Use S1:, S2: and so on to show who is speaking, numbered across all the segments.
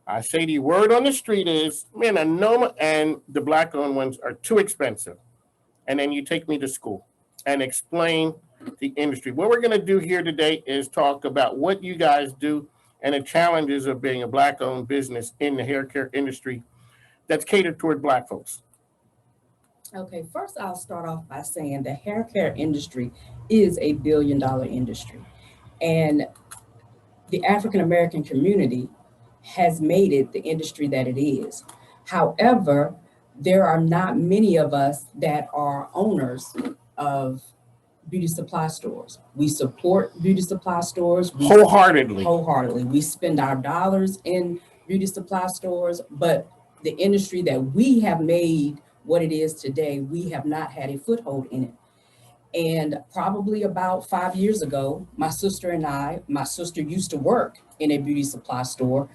S1: I say the word on the street is, man, Anoma and the black-owned ones are too expensive. And then you take me to school and explain the industry. What we're going to do here today is talk about what you guys do and the challenges of being a black-owned business in the hair care industry that's catered toward black folks.
S2: Okay, first I'll start off by saying the hair care industry is a billion-dollar industry. And the African American community has made it the industry that it is. However, there are not many of us that are owners of beauty supply stores. We support beauty supply stores
S1: Wholeheartedly.
S2: wholeheartedly. We spend our dollars in beauty supply stores, but the industry that we have made what it is today, we have not had a foothold in it. And probably about 5 years ago, my sister and my sister used to work in a beauty supply store,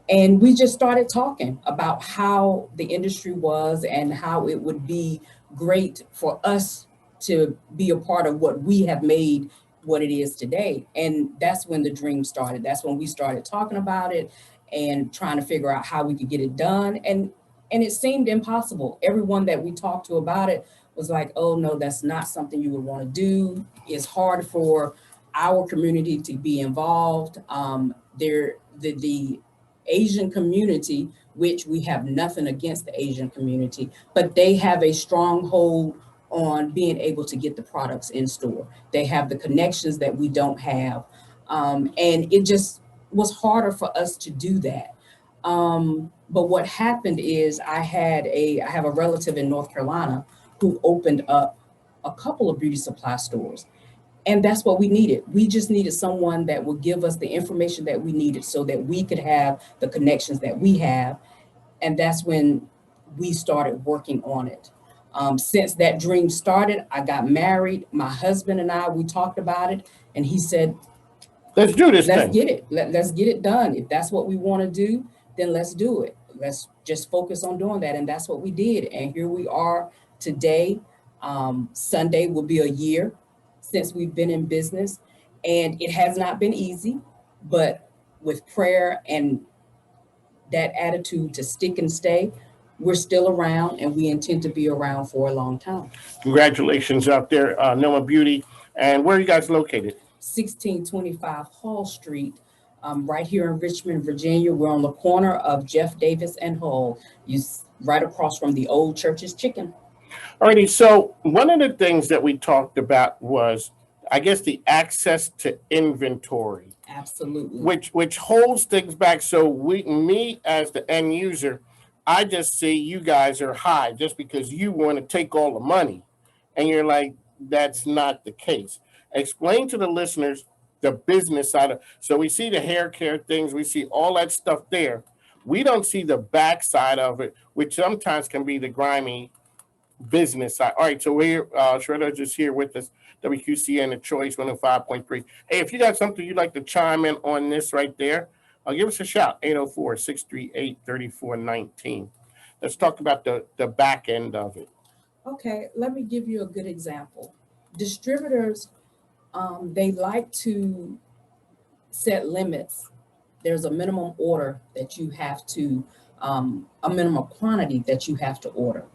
S2: and we just started talking about how the industry was and how it would be great for us to be a part of what we have made what it is today. And that's when the dream started. That's when we started talking about it and trying to figure out how we could get it done. And it seemed impossible. Everyone that we talked to about it was like, oh no, that's not something you would want to do. It's hard for our community to be involved. The Asian community, which we have nothing against the Asian community, but they have a stronghold on being able to get the products in store. They have the connections that we don't have. And it just was harder for us to do that. But what happened is I have a relative in North Carolina who opened up a couple of beauty supply stores. And that's what we needed. We just needed someone that would give us the information that we needed so that we could have the connections that we have. And that's when we started working on it. Since that dream started, I got married. My husband and I, we talked about it. And he said,
S1: let's do this
S2: let's
S1: thing.
S2: get it. Let's get it done. If that's what we want to do, then let's do it. Let's just focus on doing that. And that's what we did. And here we are today. Sunday will be a year since we've been in business. And it has not been easy, but with prayer and that attitude to stick and stay, we're still around and we intend to be around for a long time.
S1: Congratulations out there, Anoma Beauty. And where are you guys located?
S2: 1625 Hall Street, right here in Richmond, Virginia. We're on the corner of Jeff Davis and Hull. Right across from the old Church's Chicken.
S1: Alrighty, so one of the things that we talked about was, I guess, the access to inventory.
S2: Absolutely.
S1: Which holds things back. So me as the end user, I just see you guys are high just because you want to take all the money. And you're like, that's not the case. Explain to the listeners the business side of, so we see the hair care things, we see all that stuff there. We don't see the back side of it, which sometimes can be the grimy business side. All right, so we're Shredder just here with us, WQCN The Choice 105.3. Hey, if you got something you'd like to chime in on this right there, give us a shout, 804-638-3419. Let's talk about the back end of it.
S2: Okay, let me give you a good example. Distributors, they like to set limits. There's a minimum order that you have to, a minimum quantity that you have to order.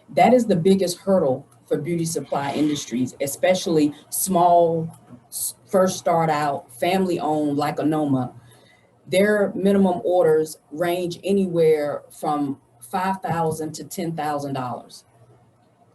S2: That is the biggest hurdle for beauty supply industries, especially small, first start out, family owned like Anoma. Their minimum orders range anywhere from $5,000 to $10,000.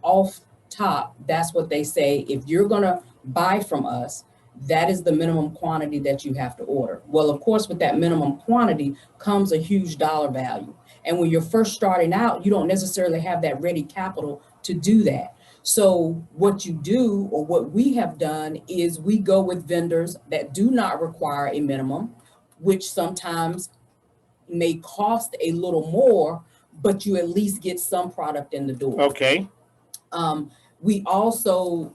S2: Off top, that's what they say. If you're gonna buy from us, that is the minimum quantity that you have to order. Well, of course, with that minimum quantity comes a huge dollar value. And when you're first starting out, you don't necessarily have that ready capital to do that. So what you do, or what we have done, is we go with vendors that do not require a minimum, which sometimes may cost a little more, but you at least get some product in the door.
S1: Okay.
S2: We also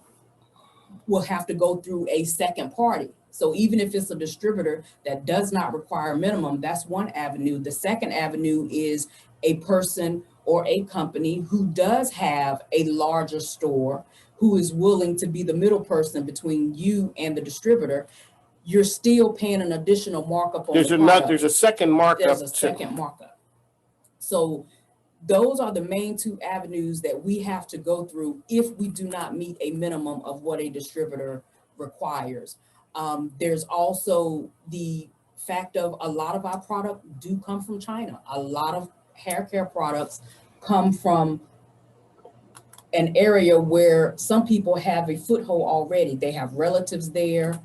S2: will have to go through a second party. So even if it's a distributor that does not require a minimum, that's one avenue. The second avenue is a person or a company who does have a larger store, who is willing to be the middle person between you and the distributor. you're still paying an additional markup on
S1: There's
S2: the
S1: another,
S2: product.
S1: there's a second markup.
S2: There's a second markup. So those are the main two avenues that we have to go through if we do not meet a minimum of what a distributor requires. There's also the fact of a lot of our product do come from China. A lot of hair care products come from an area where some people have a foothold already. They have relatives there,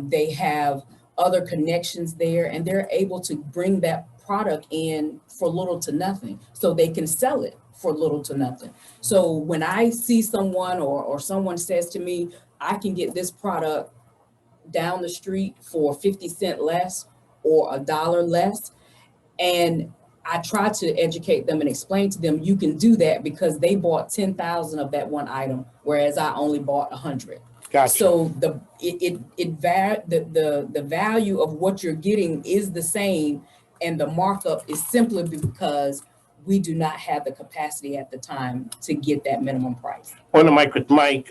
S2: they have other connections there, and they're able to bring that product in for little to nothing, so they can sell it for little to nothing. So when I see someone or someone says to me, I can get this product down the street for 50 cents less or $1 less, and I try to educate them and explain to them, you can do that because they bought 10,000 of that one item, whereas I only bought 100.
S1: Gotcha.
S2: So the value of what you're getting is the same, and the markup is simply because we do not have the capacity at the time to get that minimum price.
S1: On the mic with Mike.